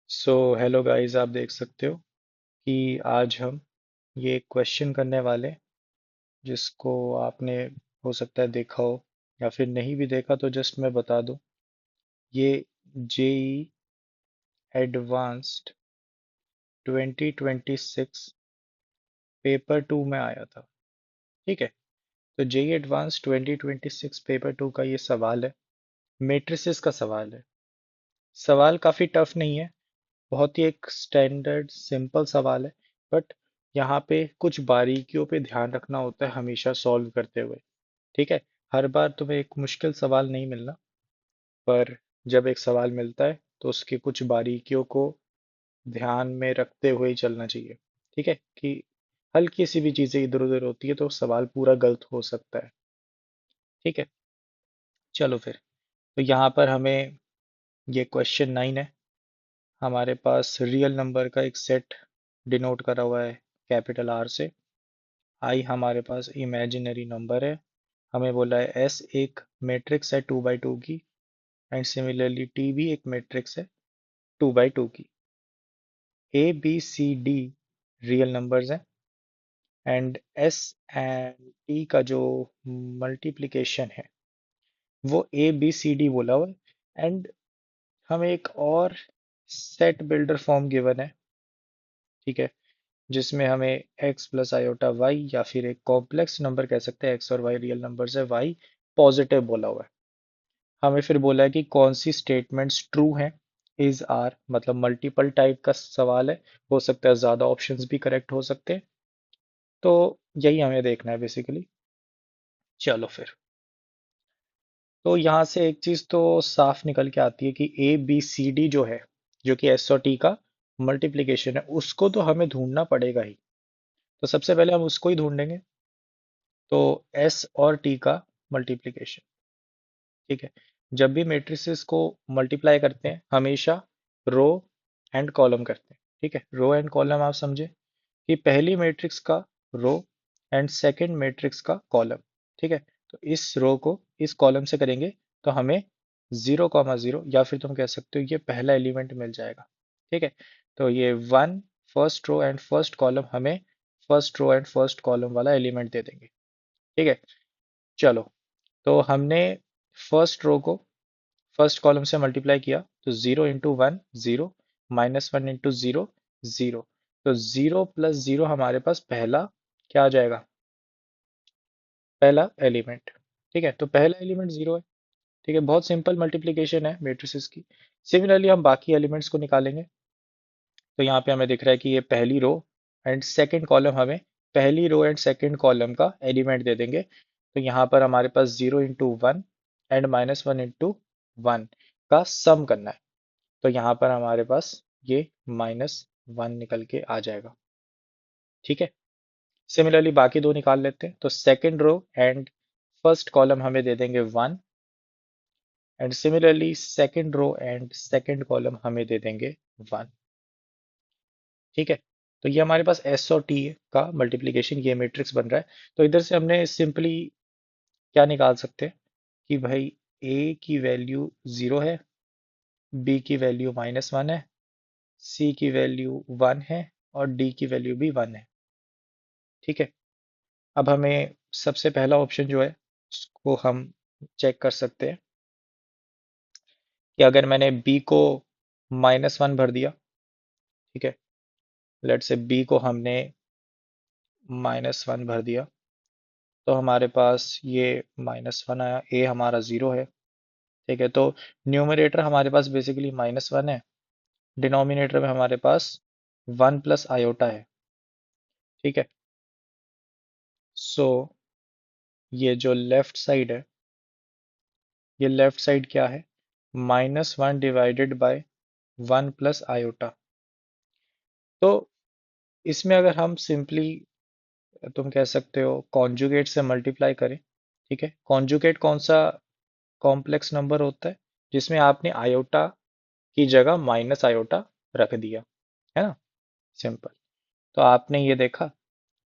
So hello guys, आप देख सकते हो कि आज हम ये क्वेश्चन करने वाले जिसको आपने हो सकता है देखा हो या फिर नहीं भी देखा तो जस्ट मैं बता दूं। ये जेई एडवांस्ड 2026 पेपर टू में आया था। ठीक है। तो जेई एडवांस 2026 पेपर टू का ये सवाल है। मैट्रिसेस का सवाल है। सवाल काफ़ी टफ नहीं है। बहुत ही एक स्टैंडर्ड सिंपल सवाल है। बट यहाँ पे कुछ बारीकियों पे ध्यान रखना होता है हमेशा सॉल्व करते हुए। ठीक है। हर बार तुम्हें एक मुश्किल सवाल नहीं मिलना, पर जब एक सवाल मिलता है तो उसकी कुछ बारीकियों को ध्यान में रखते हुए ही चलना चाहिए। ठीक है कि हल्की सी भी चीज़ें इधर उधर होती है तो सवाल पूरा गलत हो सकता है। ठीक है। चलो फिर। तो यहाँ पर हमें ये क्वेश्चन 9 है। हमारे पास रियल नंबर का एक सेट डिनोट करा हुआ है कैपिटल आर से। आई हमारे पास इमेजिनरी नंबर है। हमें बोला है एस एक मैट्रिक्स है 2 बाई 2 की। एंड सिमिलरली टी भी एक मैट्रिक्स है 2 बाई 2 की। A B C D real numbers हैं। एंड एस एंड टी का जो मल्टीप्लिकेशन है वो ए बी सी डी बोला हुआ है। एंड हमें एक और सेट बिल्डर फॉर्म गिवन है। ठीक है। जिसमें हमें x प्लस आयोटा वाई या फिर एक कॉम्प्लेक्स नंबर कह सकते हैं, x और y रियल नंबर्स है, y पॉजिटिव बोला हुआ है। हमें फिर बोला है कि कौन सी स्टेटमेंट्स ट्रू हैं। इज आर मतलब मल्टीपल टाइप का सवाल है। हो सकता है ज़्यादा ऑप्शंस भी करेक्ट हो सकते हैं। तो यही हमें देखना है बेसिकली। चलो फिर। तो यहाँ से एक चीज़ तो साफ निकल के आती है कि ए बी सी डी जो है, जो कि एस और टी का मल्टीप्लिकेशन है, उसको तो हमें ढूंढना पड़ेगा ही। तो सबसे पहले हम उसको ही ढूंढेंगे। तो एस और टी का मल्टीप्लिकेशन। ठीक है। जब भी मैट्रिसेस को मल्टीप्लाई करते हैं हमेशा रो एंड कॉलम करते हैं। ठीक है। रो एंड कॉलम आप समझे कि पहली मैट्रिक्स का रो एंड सेकंड मैट्रिक्स का कॉलम। ठीक है। तो इस रो को इस कॉलम से करेंगे तो हमें 0,0 या फिर तुम कह सकते हो ये पहला एलिमेंट मिल जाएगा। ठीक है। तो ये one first row and first column हमें first row and first column वाला एलिमेंट दे देंगे। ठीक है। चलो। तो हमने फर्स्ट रो को फर्स्ट कॉलम से मल्टीप्लाई किया तो 0 इंटू 1 0, -1 इंटू 0 0। तो 0 + 0 हमारे पास पहला क्या आ जाएगा, पहला एलिमेंट। ठीक है। तो पहला एलिमेंट 0 है। ठीक है। बहुत सिंपल मल्टीप्लिकेशन है मैट्रिसेस की। सिमिलरली हम बाकी एलिमेंट्स को निकालेंगे। तो यहाँ पे हमें दिख रहा है कि ये पहली रो एंड सेकंड कॉलम हमें पहली रो एंड सेकंड कॉलम का एलिमेंट दे देंगे। तो यहाँ पर हमारे पास 0 इंटू 1 एंड -1 इंटू 1 का सम करना है। तो यहाँ पर हमारे पास ये -1 निकल के आ जाएगा। ठीक है। सिमिलरली बाकी दो निकाल लेते हैं। तो second row and first column हमें दे देंगे 1। And similarly second row and second column हमें दे देंगे 1। ठीक है। तो ये हमारे पास एस और टी का मल्टीप्लिकेशन ये मैट्रिक्स बन रहा है। तो इधर से हमने सिंपली क्या निकाल सकते हैं कि भाई ए की वैल्यू 0 है, बी की वैल्यू -1 है, सी की वैल्यू 1 है और डी की वैल्यू भी 1 है। ठीक है। अब हमें सबसे पहला ऑप्शन जो है उसको हम चेक कर सकते हैं कि अगर मैंने बी को -1 भर दिया। ठीक है। लेट से बी को हमने -1 भर दिया तो हमारे पास ये -1 आया, ए हमारा 0 है। ठीक है। तो न्यूमरेटर हमारे पास बेसिकली -1 है। डिनोमिनेटर में हमारे पास 1 प्लस आयोटा है। ठीक है। सो ये जो लेफ्ट साइड है, ये लेफ्ट साइड क्या है, -1 डिवाइडेड बाय 1 प्लस आयोटा। तो इसमें अगर हम सिंपली तुम कह सकते हो कॉन्जुगेट से मल्टीप्लाई करें। ठीक है। कॉन्जुगेट कौन सा कॉम्प्लेक्स नंबर होता है जिसमें आपने आयोटा की जगह माइनस आयोटा रख दिया, है ना। सिंपल। तो आपने ये देखा,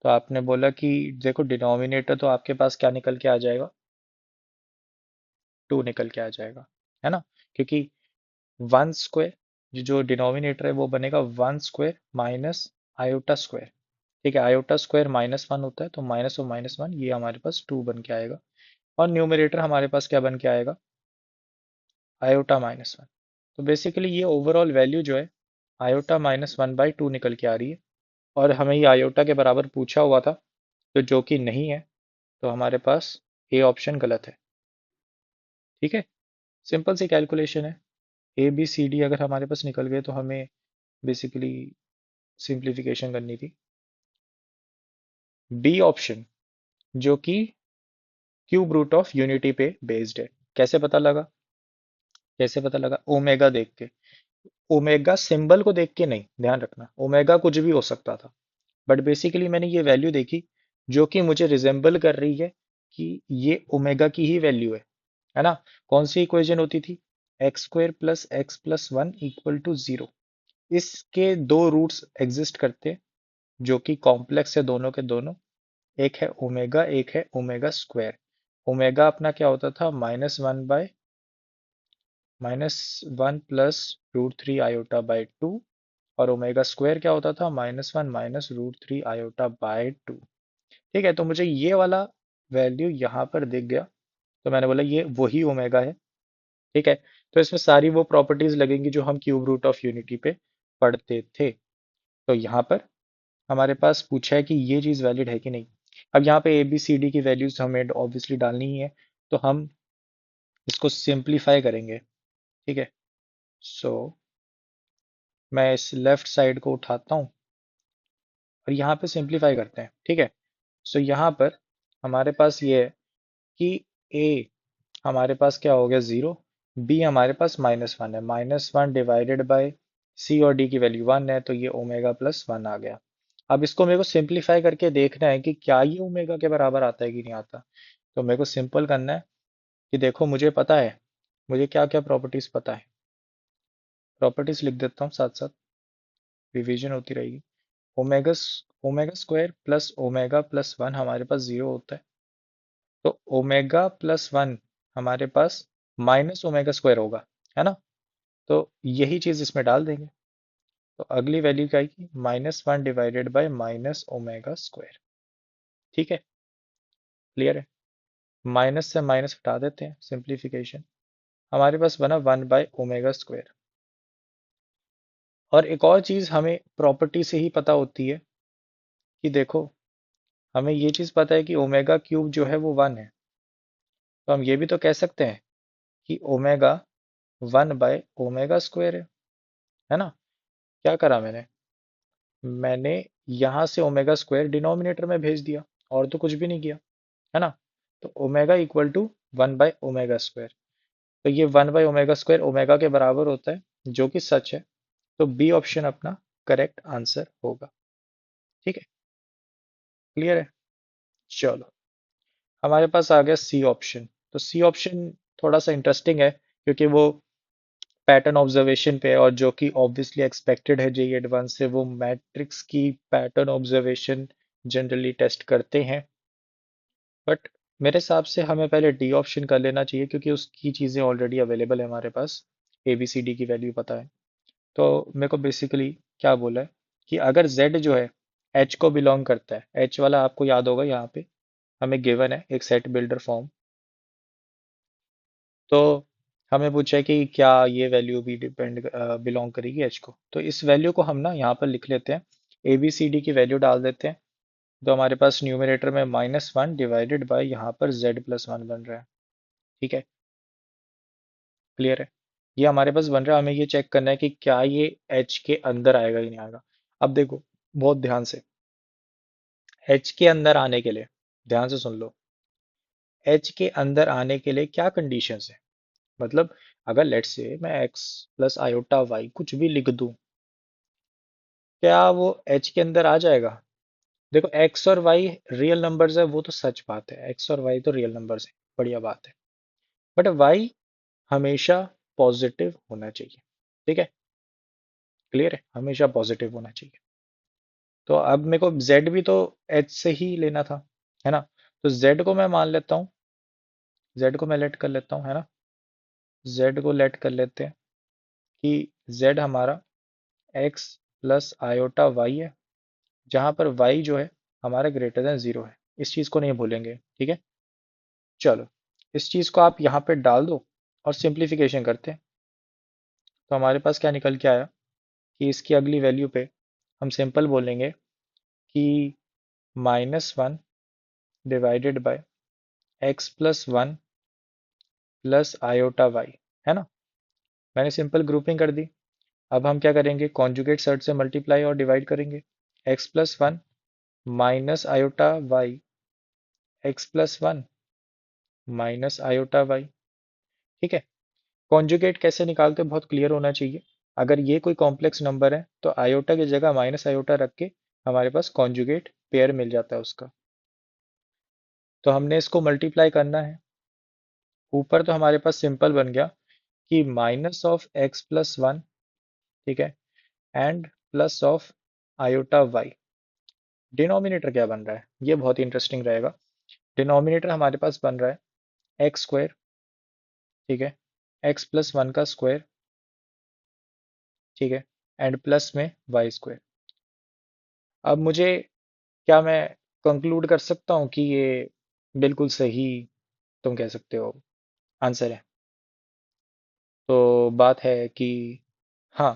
तो आपने बोला कि देखो डिनोमिनेटर तो आपके पास क्या निकल के आ जाएगा, 2 निकल के आ जाएगा, है ना। क्योंकि 1 स्क्वायर जो डिनोमिनेटर है वो बनेगा 1 स्क्वायर माइनस आयोटा स्क्वायर। ठीक है, आयोटा स्क्वायर -1 होता है, तो -1 ये हमारे पास 2 बन के आएगा। और न्यूमरेटर हमारे पास क्या बन के आएगा, आयोटा -1। तो बेसिकली ये ओवरऑल वैल्यू जो है आयोटा -1/2 निकल के आ रही है। और हमें ये आयोटा के बराबर पूछा हुआ था, तो जो कि नहीं है, तो हमारे पास ए ऑप्शन गलत है। ठीक है, सिंपल सी कैलकुलेशन है। ए बी सी डी अगर हमारे पास निकल गए तो हमें बेसिकली सिंप्लीफिकेशन करनी थी। बी ऑप्शन, जो कि क्यूब रूट ऑफ यूनिटी पे बेस्ड है। कैसे पता लगा, कैसे पता लगा, ओमेगा देख के। ओमेगा सिंबल को देख के नहीं, ध्यान रखना, ओमेगा कुछ भी हो सकता था, बट बेसिकली मैंने ये वैल्यू देखी जो कि मुझे रिजेंबल कर रही है कि ये ओमेगा की ही वैल्यू है ना। कौन सी इक्वेशन होती थी, x² + x+1 = 0। इसके दो रूट्स एग्जिस्ट करते हैं जो कि कॉम्प्लेक्स है दोनों के दोनों। एक है ओमेगा, एक है ओमेगा स्क्वायर। ओमेगा अपना क्या होता था, -1 + √3 आयोटा/2। और ओमेगा स्क्वायर क्या होता था, -1 - √3 आयोटा/2। ठीक है, तो मुझे ये वाला वैल्यू यहाँ पर दिख गया, तो मैंने बोला ये वही ओमेगा है। ठीक है, तो इसमें सारी वो प्रॉपर्टीज लगेंगी जो हम क्यूब रूट ऑफ यूनिटी पे पढ़ते थे। तो यहाँ पर हमारे पास पूछा है कि ये चीज़ वैलिड है कि नहीं। अब यहाँ पे ए बी सी डी की वैल्यूज हमें ऑब्वियसली डालनी ही है, तो हम इसको सिंप्लीफाई करेंगे। ठीक है, सो मैं इस लेफ्ट साइड को उठाता हूँ और यहाँ पे सिंप्लीफाई करते हैं। ठीक है, सो यहाँ पर हमारे पास ये है कि ए हमारे पास क्या हो गया 0, बी हमारे पास -1 है, -1 डिवाइडेड बाय सी और डी की वैल्यू 1 है, तो ये ओमेगा +1 आ गया। अब इसको मेरे को सिंप्लीफाई करके देखना है कि क्या ये ओमेगा के बराबर आता है कि नहीं आता। तो मेरे को सिंपल करना है कि देखो मुझे पता है, मुझे क्या क्या प्रॉपर्टीज पता है। प्रॉपर्टीज लिख देता हूँ साथ साथ, रिवीजन होती रहेगी। Omega omega square plus omega +1 हमारे पास 0 होता है, तो ओमेगा +1 हमारे पास माइनस ओमेगा स्क्वायर होगा, है ना। तो यही चीज इसमें डाल देंगे, तो अगली वैल्यू क्या आएगी, -1 divided bye minus omega square. ठीक है, क्लियर है। माइनस से माइनस हटा देते हैं, सिंप्लीफिकेशन, हमारे पास बना 1/ओमेगा स्क्वायर। और एक और चीज हमें प्रॉपर्टी से ही पता होती है कि देखो, हमें ये चीज पता है कि ओमेगा क्यूब जो है वो 1 है, तो हम ये भी तो कह सकते हैं कि ओमेगा 1/ओमेगा स्क्वायर है ना। क्या करा मैंने, मैंने यहाँ से ओमेगा स्क्वायर डिनोमिनेटर में भेज दिया, और तो कुछ भी नहीं किया, है ना। तो ओमेगा इक्वल टू 1/ओमेगा स्क्वायर, तो ये 1/ओमेगा स्क्वायर ओमेगा के बराबर होता है, जो कि सच है। तो बी ऑप्शन अपना करेक्ट आंसर होगा। ठीक है, क्लियर है। चलो, हमारे पास आ गया सी ऑप्शन। तो सी ऑप्शन थोड़ा सा इंटरेस्टिंग है, क्योंकि वो पैटर्न ऑब्जर्वेशन पे है, और जो कि ऑब्वियसली एक्सपेक्टेड है जेई एडवांस से, वो मैट्रिक्स की पैटर्न ऑब्जर्वेशन जनरली टेस्ट करते हैं। बट मेरे हिसाब से हमें पहले डी ऑप्शन कर लेना चाहिए, क्योंकि उसकी चीज़ें ऑलरेडी अवेलेबल है हमारे पास, ए बी सी डी की वैल्यू पता है। तो मेरे को बेसिकली क्या बोला है कि अगर z जो है h को बिलोंग करता है, h वाला आपको याद होगा, यहाँ पे हमें गिवन है एक सेट बिल्डर फॉर्म। तो हमें पूछा है कि क्या ये वैल्यू भी डिपेंड बिलोंग करेगी h को। तो इस वैल्यू को हम ना यहाँ पर लिख लेते हैं, ए बी सी डी की वैल्यू डाल देते हैं। तो हमारे पास न्यूमरेटर में -1 डिवाइडेड बाय यहाँ पर z+1 बन रहा है। ठीक है, क्लियर है। ये हमारे पास बन रहा है, हमें ये चेक करना है कि क्या ये h के अंदर आएगा कि नहीं आएगा। अब देखो बहुत ध्यान से, h के अंदर आने के लिए, ध्यान से सुन लो, h के अंदर आने के लिए क्या कंडीशंस है। मतलब अगर लेट्स से मैं x + i कुछ भी लिख दूं, क्या वो h के अंदर आ जाएगा। देखो x और y रियल नंबर्स है, वो तो सच बात है, x और y तो रियल नंबर्स है, बढ़िया बात है। बट y हमेशा पॉजिटिव होना चाहिए। ठीक है, क्लियर है, हमेशा पॉजिटिव होना चाहिए। तो अब मेरे को z भी तो h से ही लेना था, है ना। तो z को मैं मान लेता हूँ, z को मैं लेट कर लेता हूँ, है ना। z को लेट कर लेते हैं, कि z हमारा x प्लस आयोटा y है, जहां पर y जो है हमारा ग्रेटर देन जीरो है। इस चीज को नहीं भूलेंगे, ठीक है। चलो, इस चीज को आप यहाँ पे डाल दो और सिंप्लीफिकेशन करते हैं। तो हमारे पास क्या निकल के आया कि इसकी अगली वैल्यू पे हम सिंपल बोलेंगे कि -1 divided by x plus one plus iota Y, है ना। मैंने सिंपल ग्रुपिंग कर दी। अब हम क्या करेंगे, कॉन्जुगेट सर्ट से मल्टीप्लाई और डिवाइड करेंगे। X plus one minus iota Y, X plus one minus iota Y, ठीक है। कॉन्जुगेट कैसे निकालते हैं बहुत क्लियर होना चाहिए। अगर ये कोई कॉम्प्लेक्स नंबर है तो आयोटा की जगह माइनस आयोटा रख के हमारे पास कॉन्जुगेट पेयर मिल जाता है उसका। तो हमने इसको मल्टीप्लाई करना है। ऊपर तो हमारे पास सिंपल बन गया कि minus of X plus one, ठीक है, and plus of iota Y. Denominator क्या बन रहा है, ये बहुत इंटरेस्टिंग रहेगा। डिनोमिनेटर हमारे पास बन रहा है एक्स स्क्वायर, ठीक है, एक्स प्लस वन का स्क्वायर, ठीक है, एंड प्लस में वाई स्क्वायर। अब मुझे, क्या मैं कंक्लूड कर सकता हूँ कि ये बिल्कुल सही, तुम कह सकते हो, आंसर है। तो बात है कि हाँ,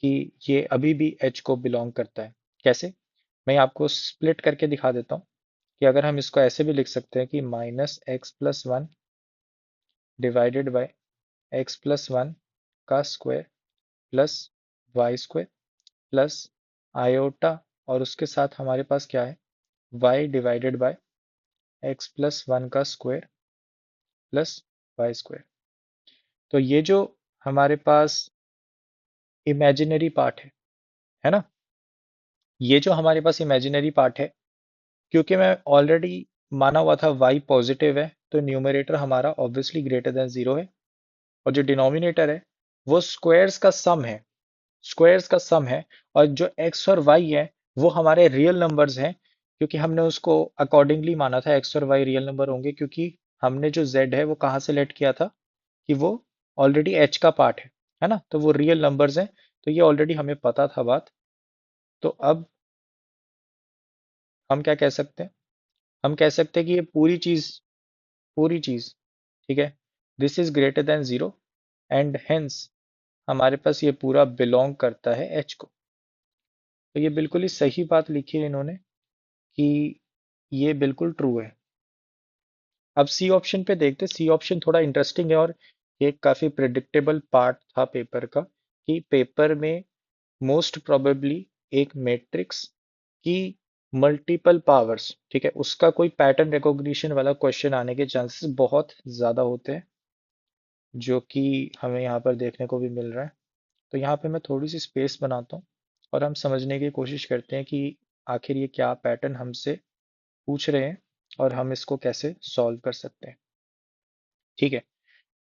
कि ये अभी भी एच को बिलोंग करता है। कैसे, मैं आपको स्प्लिट करके दिखा देता हूँ कि अगर हम इसको ऐसे भी लिख सकते हैं कि minus x plus one divided by x plus one का square plus y square plus iota, और उसके साथ हमारे पास क्या है, y divided by x plus one का स्क्वायर प्लस वाई स्क्वायर। तो ये जो हमारे पास इमेजिनरी पार्ट है ना, ये जो हमारे पास इमेजिनरी पार्ट है, क्योंकि मैं ऑलरेडी माना हुआ था y पॉजिटिव है, तो न्यूमरेटर हमारा ऑब्वियसली ग्रेटर देन जीरो है। और जो डिनोमिनेटर है वो स्क्वायर्स का सम है, स्क्वायर्स का सम है। और जो x और y है वो हमारे रियल नंबर्स हैं, क्योंकि हमने उसको अकॉर्डिंगली माना था x और y रियल नंबर होंगे, क्योंकि हमने जो z है वो कहाँ से लेट किया था कि वो ऑलरेडी h का पार्ट है ना, तो वो रियल नंबर्स हैं। तो ये ऑलरेडी हमें पता था बात। तो अब हम क्या कह सकते हैं, हम कह सकते हैं कि ये पूरी चीज, ठीक है, this is greater than zero, and hence हमारे पास ये पूरा बिलोंग करता है एच को। तो ये बिल्कुल ही सही बात लिखी है इन्होंने कि ये बिल्कुल ट्रू है। अब सी ऑप्शन पे देखते, सी ऑप्शन थोड़ा इंटरेस्टिंग है, और ये काफी प्रिडिक्टेबल पार्ट था पेपर का, कि पेपर में मोस्ट प्रोबेबली एक मैट्रिक्स की मल्टीपल पावर्स, ठीक है, उसका कोई पैटर्न रिकॉग्निशन वाला क्वेश्चन आने के चांसेस बहुत ज्यादा होते हैं, जो कि हमें यहाँ पर देखने को भी मिल रहा है। तो यहाँ पे मैं थोड़ी सी स्पेस बनाता हूँ और हम समझने की कोशिश करते हैं कि आखिर ये क्या पैटर्न हमसे पूछ रहे हैं और हम इसको कैसे सॉल्व कर सकते हैं, ठीक है।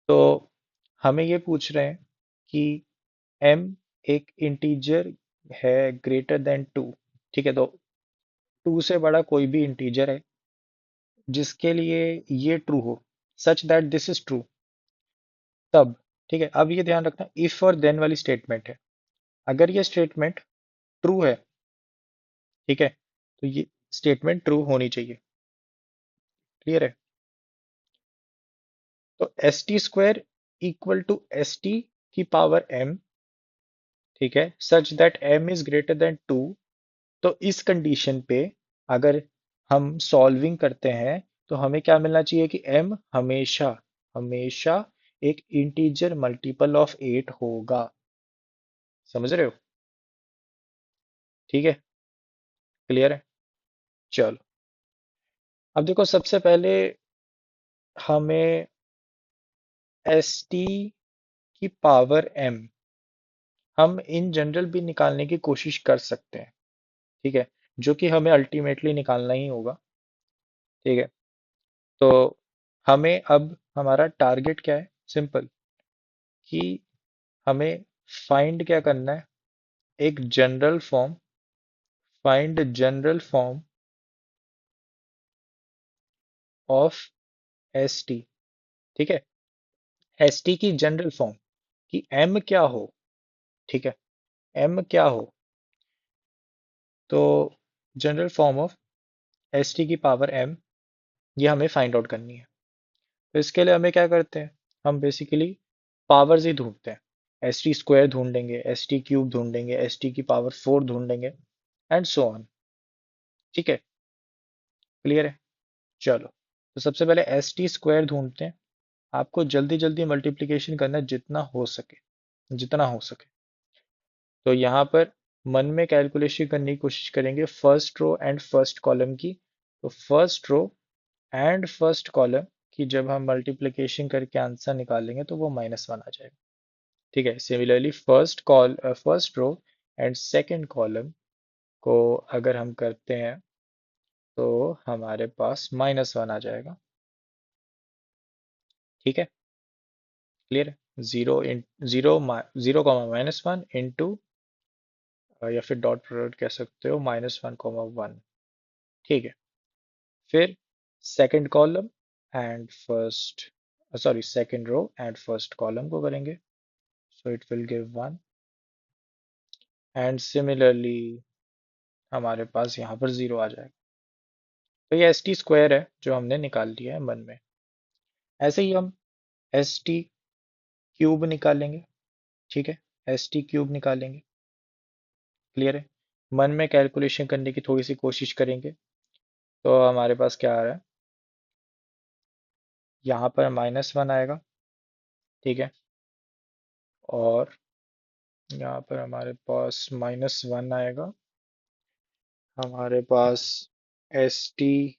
तो हमें ये पूछ रहे हैं कि m एक इंटीजर है ग्रेटर देन टू, ठीक है, तो टू से बड़ा कोई भी इंटीजर है जिसके लिए ये ट्रू हो, such that this is true, तब, ठीक है। अब ये ध्यान रखना, इफ और देन वाली स्टेटमेंट है। अगर ये स्टेटमेंट ट्रू है, ठीक है, तो ये स्टेटमेंट ट्रू होनी चाहिए। क्लियर है। तो S T square equal to S T की पावर m, ठीक है, such that m is greater than two. तो इस कंडीशन पे अगर हम सॉल्विंग करते हैं तो हमें क्या मिलना चाहिए कि m हमेशा हमेशा एक इंटीजर मल्टीपल ऑफ 8 होगा। समझ रहे हो, ठीक है, क्लियर है। चलो, अब देखो, सबसे पहले हमें एस टी की पावर m हम इन जनरल भी निकालने की कोशिश कर सकते हैं, ठीक है, जो कि हमें अल्टीमेटली निकालना ही होगा, ठीक है। तो हमें अब हमारा टारगेट क्या है, सिंपल, कि हमें फाइंड क्या करना है, एक general form, find general form of S T, ठीक है, एस टी की जनरल फॉर्म। कि एम क्या हो। ठीक है, एम क्या हो। तो general form of S T की पावर एम, ये हमें फाइंड आउट करनी है। तो इसके लिए हमें क्या करते हैं, हम बेसिकली पावर्स ही ढूंढते हैं। एस टी स्क्वायर ढूंढेंगे, एस टी क्यूब ढूंढेंगे, एस टी की पावर 4 ढूंढेंगे, एंड सो ऑन। ठीक है, क्लियर है। चलो, तो सबसे पहले एस टी स्क्वायर ढूंढते हैं। आपको जल्दी जल्दी मल्टीप्लिकेशन करना है, जितना हो सके, जितना हो सके। तो यहाँ पर मन में कैलकुलेशन करने की कोशिश करेंगे first row and first column की। तो first row and first column की जब हम मल्टीप्लिकेशन करके आंसर निकालेंगे तो वो -1 आ जाएगा। ठीक है, similarly first row and second column को अगर हम करते हैं तो हमारे पास -1 आ जाएगा। ठीक है, क्लियर है। जीरो जीरो कॉमा -1 इंटू, या फिर डॉट प्रोडक्ट कह सकते हो, -1 कॉमा 1। ठीक है, फिर second column and first, sorry second row and first column को करेंगे, so it will give 1। And similarly हमारे पास यहाँ पर 0 आ जाएगा। तो ये एस टी स्क्वायर है जो हमने निकाल लिया है मन में। ऐसे ही हम एस टी क्यूब निकालेंगे। ठीक है, एस टी क्यूब निकालेंगे। क्लियर है, मन में कैलकुलेशन करने की थोड़ी सी कोशिश करेंगे। तो हमारे पास क्या आ रहा है, यहाँ पर -1 आएगा। ठीक है, और यहाँ पर हमारे पास -1 आएगा। हमारे पास एस टी,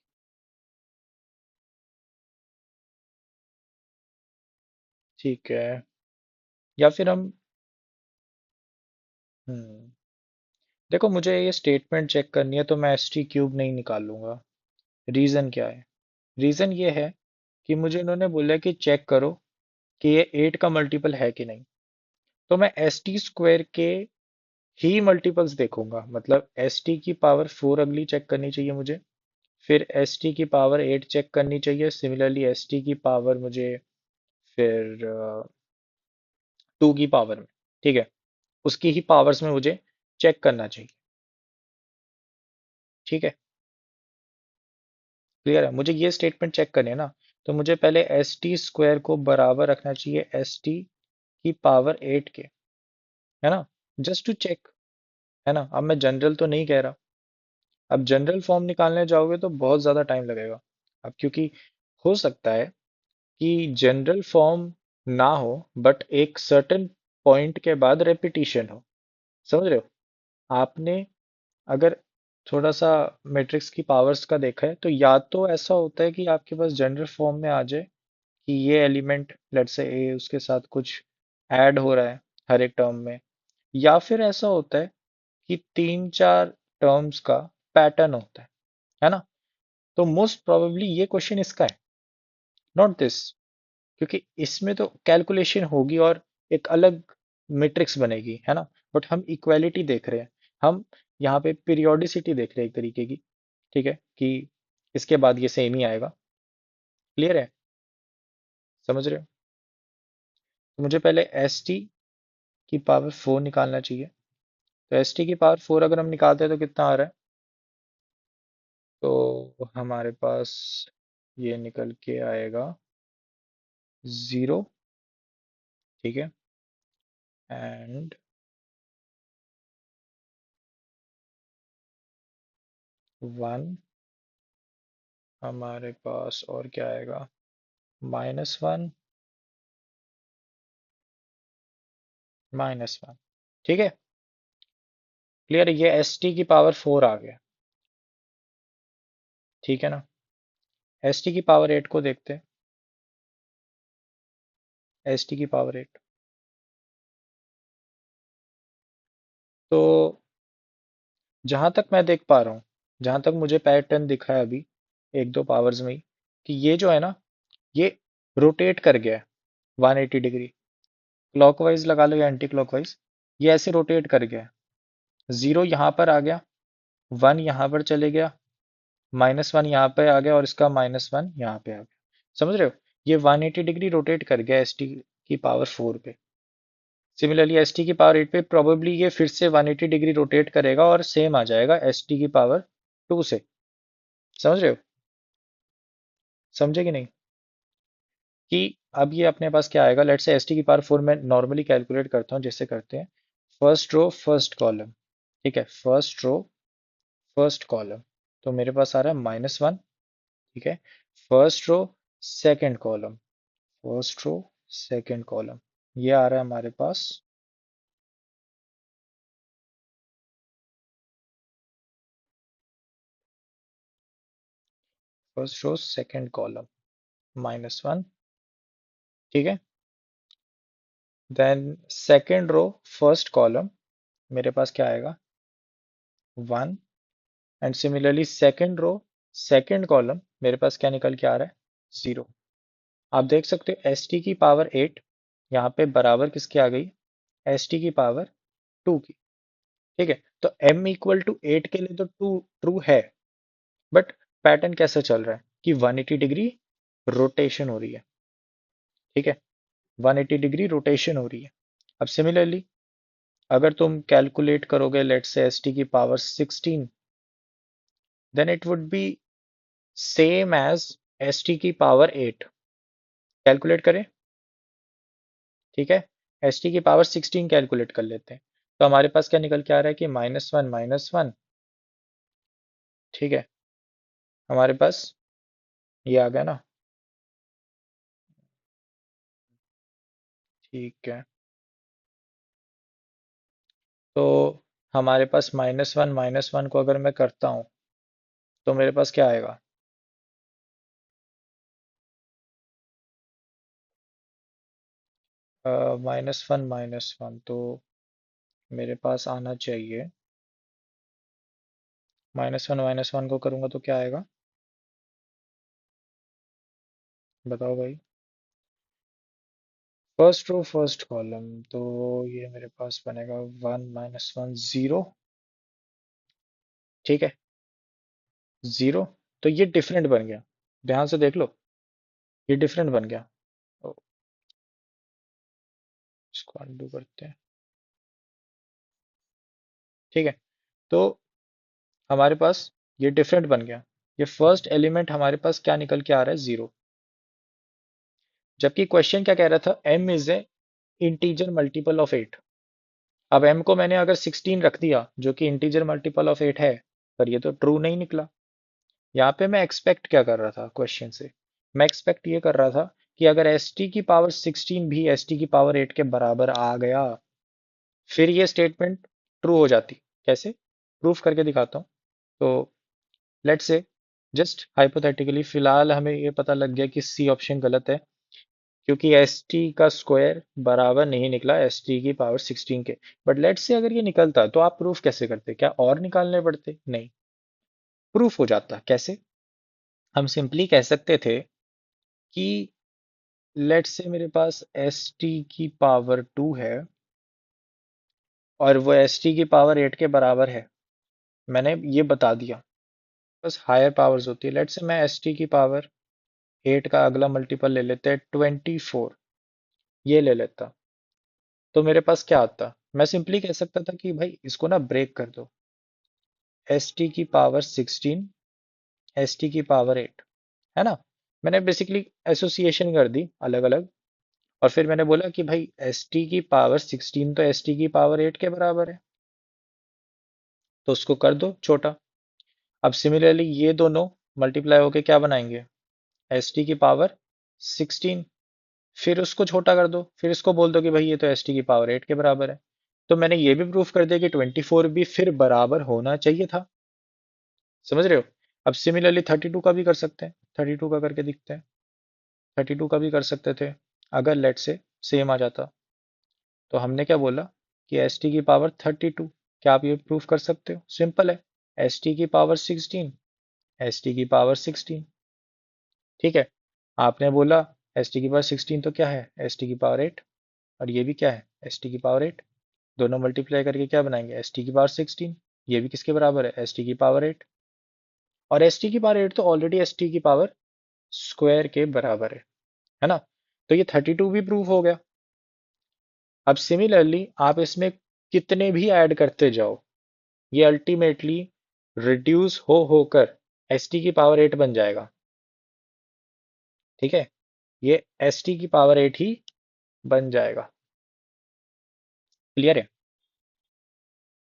ठीक है, या फिर हम, हम्म देखो, मुझे ये स्टेटमेंट चेक करनी है तो मैं एस टी क्यूब नहीं निकालूंगा। रीज़न क्या है, रीज़न ये है कि मुझे इन्होंने बोला कि चेक करो कि ये 8 का मल्टीपल है कि नहीं। तो मैं एस टी स्क्वायर के ही मल्टीपल्स देखूंगा, मतलब एस टी की पावर 4 अगली चेक करनी चाहिए मुझे, फिर एस टी की पावर 8 चेक करनी चाहिए, सिमिलरली एस टी की पावर मुझे फिर 2 की पावर में, ठीक है, उसकी ही पावर्स में मुझे चेक करना चाहिए। ठीक है, क्लियर है, मुझे ये स्टेटमेंट चेक करनी है ना। तो मुझे पहले एस टी स्क्वायर को बराबर रखना चाहिए एस टी की पावर 8 के, है ना, जस्ट टू चेक, है ना। अब मैं जनरल तो नहीं कह रहा। अब जनरल फॉर्म निकालने जाओगे तो बहुत ज़्यादा टाइम लगेगा। अब क्योंकि हो सकता है कि जनरल फॉर्म ना हो, बट एक सर्टेन पॉइंट के बाद रेपिटेशन हो। समझ रहे हो, आपने अगर थोड़ा सा मैट्रिक्स की पावर्स का देखा है तो या तो ऐसा होता है कि आपके पास जनरल फॉर्म में आ जाए कि ये एलिमेंट लेट्स से ए, उसके साथ कुछ ऐड हो रहा है हर एक टर्म में, या फिर ऐसा होता है कि 3-4 टर्म्स का पैटर्न होता है ना। तो मोस्ट प्रोबेबली ये क्वेश्चन इसका है, नॉट दिस, क्योंकि इसमें तो कैलकुलेशन होगी और एक अलग मैट्रिक्स बनेगी, है ना। बट हम इक्वालिटी देख रहे हैं, हम यहाँ पे पीरियोडिसिटी देख रहे हैं एक तरीके की। ठीक है, कि इसके बाद ये सेम ही आएगा। क्लियर है, समझ रहे हो। तो मुझे पहले एस टी की पावर 4 निकालना चाहिए। तो एस टी की पावर 4 अगर हम निकालते हैं तो कितना आ रहा है, तो हमारे पास ये निकल के आएगा 0। ठीक है, एंड 1, हमारे पास और क्या आएगा, -1, -1। ठीक है, क्लियर है, ये एस टी की पावर 4 आ गया। ठीक है ना, एस टी की पावर 8 को देखते हैं। एस टी की पावर 8, तो जहां तक मैं देख पा रहा हूँ, जहां तक मुझे पैटर्न दिखा है अभी एक दो पावर्स में ही, कि ये जो है ना, ये रोटेट कर गया है 180 डिग्री। क्लॉकवाइज लगा लो या एंटी क्लॉकवाइज, ये ऐसे रोटेट कर गया है। 0 यहाँ पर आ गया, 1 यहाँ पर चले गया, -1 यहाँ पे आ गया, और इसका -1 यहाँ पे आ गया। समझ रहे हो, ये 180 डिग्री रोटेट कर गया एस टी की पावर 4 पे। सिमिलरली एस टी की पावर 8 पे प्रोबेबली ये फिर से 180 डिग्री रोटेट करेगा और सेम आ जाएगा एस टी की पावर 2 से। समझ रहे हो? समझे कि नहीं? कि अब ये अपने पास क्या आएगा, लेट्स से एस टी की पावर 4 मैं नॉर्मली कैलकुलेट करता हूँ जैसे करते हैं। फर्स्ट रो फर्स्ट कॉलम, ठीक है, फर्स्ट रो फर्स्ट कॉलम, तो मेरे पास आ रहा है -1, ठीक है। First row second column, first row second column, ये आ रहा है हमारे पास फर्स्ट रो सेकंड कॉलम -1, ठीक है। Then second row first column, मेरे पास क्या आएगा, 1। And similarly second row second column, मेरे पास क्या निकल के आ रहा है, 0। आप देख सकते हो एस टी की पावर 8 यहाँ पे बराबर किसके आ गई, एस टी की पावर 2 की, ठीक है। तो m इक्वल टू 8 के लिए तो टू ट्रू है, बट पैटर्न कैसा चल रहा है कि 180 डिग्री रोटेशन हो रही है, ठीक है, 180 डिग्री रोटेशन हो रही है। अब सिमिलरली अगर तुम कैलकुलेट करोगे लेट्स से एस टी की power 16, then it would be same as S T की पावर 8। कैलकुलेट करें, ठीक है, एस टी की पावर 16 कैलकुलेट कर लेते हैं। तो हमारे पास क्या निकल के आ रहा है कि -1, ठीक है, हमारे पास ये आ गया ना, ठीक है। तो हमारे पास -1 को अगर मैं करता हूँ तो मेरे पास क्या आएगा, -1 तो मेरे पास आना चाहिए, -1 को करूँगा तो क्या आएगा, बताओ भाई। फर्स्ट रो फर्स्ट कॉलम, तो ये मेरे पास बनेगा 1 - 1 0, ठीक है, 0। तो ये डिफरेंट बन गया, ध्यान से देख लो, ये डिफरेंट बन गया। तो इसको अनडू करते हैं, ठीक है। तो हमारे पास ये डिफरेंट बन गया, ये फर्स्ट एलिमेंट हमारे पास क्या निकल के आ रहा है, 0। जबकि क्वेश्चन क्या कह रहा था, m is a integer multiple of 8। अब m को मैंने अगर 16 रख दिया जो कि इंटीजर मल्टीपल ऑफ 8 है, पर ये तो ट्रू नहीं निकला। यहाँ पे मैं एक्सपेक्ट क्या कर रहा था क्वेश्चन से, मैं एक्सपेक्ट ये कर रहा था कि अगर एस टी की पावर 16 भी एस टी की पावर 8 के बराबर आ गया, फिर ये स्टेटमेंट ट्रू हो जाती। कैसे, प्रूफ करके दिखाता हूँ। तो लेट्स से, जस्ट हाइपोथेटिकली फिलहाल हमें ये पता लग गया कि सी ऑप्शन गलत है, क्योंकि एस टी का स्क्वायर बराबर नहीं निकला एस टी की पावर 16 के। बट लेट्स से अगर ये निकलता तो आप प्रूफ कैसे करते, क्या और निकालने पड़ते, नहीं, प्रूफ हो जाता। कैसे, हम सिंपली कह सकते थे कि लेट्स से मेरे पास एस टी की पावर 2 है और वो एस टी की पावर 8 के बराबर है, मैंने ये बता दिया। बस हायर पावर्स होती है, लेट्स से मैं एस टी की पावर 8 का अगला मल्टीपल ले लेते हैं 24, ये ले लेता, तो मेरे पास क्या आता, मैं सिंपली कह सकता था कि भाई इसको ना ब्रेक कर दो, एस टी की पावर 16 एस टी की पावर 8, है ना। मैंने बेसिकली एसोसिएशन कर दी अलग अलग, और फिर मैंने बोला कि भाई एस टी की पावर 16 तो एस टी की पावर 8 के बराबर है, तो उसको कर दो छोटा। अब सिमिलरली ये दोनों मल्टीप्लाई होके क्या बनाएंगे, एस टी की पावर 16, फिर उसको छोटा कर दो, फिर इसको बोल दो कि भाई ये तो एस टी की पावर 8 के बराबर है। तो मैंने ये भी प्रूफ कर दिया कि 24 भी फिर बराबर होना चाहिए था। समझ रहे हो? अब सिमिलरली 32 का भी कर सकते हैं, 32 का करके दिखते हैं। 32 का भी कर सकते थे, अगर लेट से सेम आ जाता। तो हमने क्या बोला कि एस टी की पावर 32, क्या आप ये प्रूफ कर सकते हो, सिंपल है, एस टी की पावर 16 एस टी की पावर 16, ठीक है। आपने बोला एस टी की पावर 16 तो क्या है, एस टी की पावर 8, और ये भी क्या है, एस टी की पावर 8, दोनों मल्टीप्लाई करके क्या बनाएंगे, एस टी की पावर 16, ये भी किसके बराबर है, एस टी की पावर 8, और एस टी की पावर 8 तो ऑलरेडी एस टी की पावर स्क्वायर के बराबर है ना। तो ये 32 भी प्रूफ हो गया। अब सिमिलरली आप इसमें कितने भी ऐड करते जाओ, ये अल्टीमेटली रिड्यूस हो होकर एस टी की पावर 8 बन जाएगा। ठीक है, ये एस टी की पावर 8 ही बन जाएगा। क्लियर है?